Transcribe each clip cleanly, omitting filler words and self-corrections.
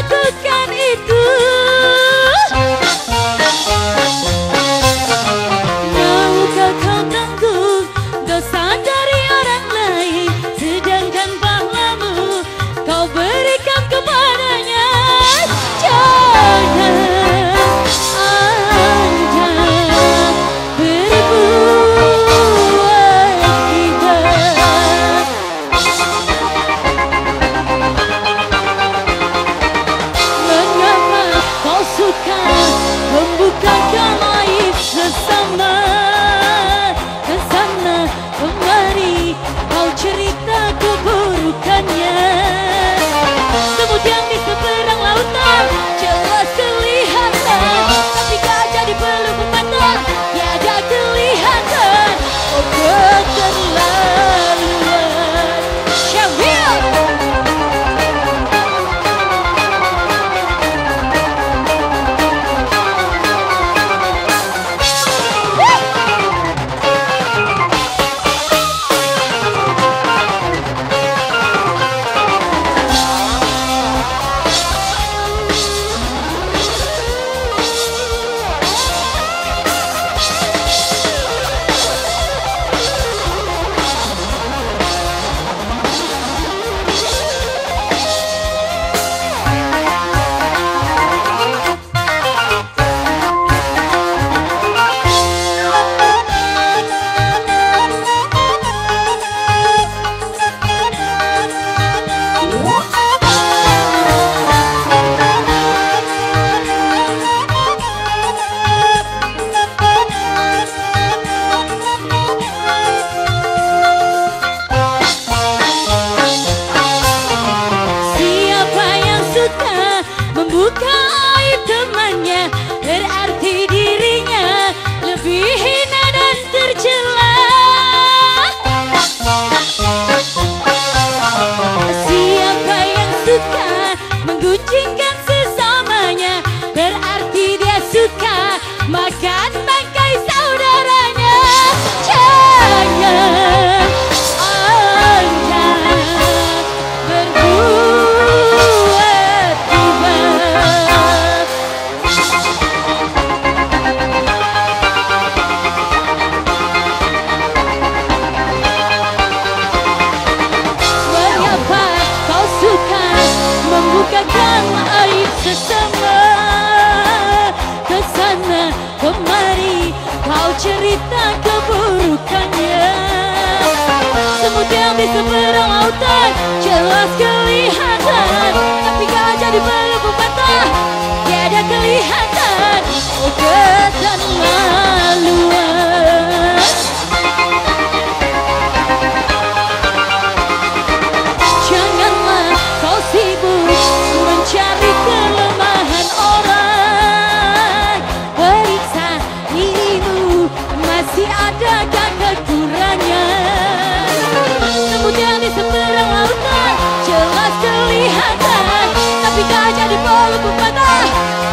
lakukan itu. Maukah kau tanggung dosa dari orang lain, sedangkan pahlamu kau berikan kepadanya? Jangan Anda berbuat iba. Mengapa kau suka membukakan aib sesama? Kesana kemari kau cerita keburukannya. Kemudian di seberang lautan jelas kelihatan, tapi gajah di peluk pepatah tiada kelihatan. Oh keterlaluan Syamil. Membuka aib temannya berarti dirinya lebih hina dan tercela. Siapa yang suka mengguncingkan sesamanya berarti dia suka makan bangkai saudaranya. Jangan Anda berbuat iba. Mengapa kau suka membukakan aib sesama? Kesana kemari kau cerita keburukannya. Kemudian di seberang lautan jelas kelihatan, tapi gajah di peluk pepatah tiada kelihatan. Oh keterlaluan. Janganlah kau sibuk mencari kelemahan orang. Periksa dirimu, masih adakah kekurangan? Kemudian di seberang lautan jelas kelihatan, tapi gajah di peluk pepatah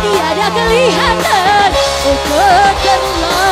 tiada kelihatan. Oh keterlaluan.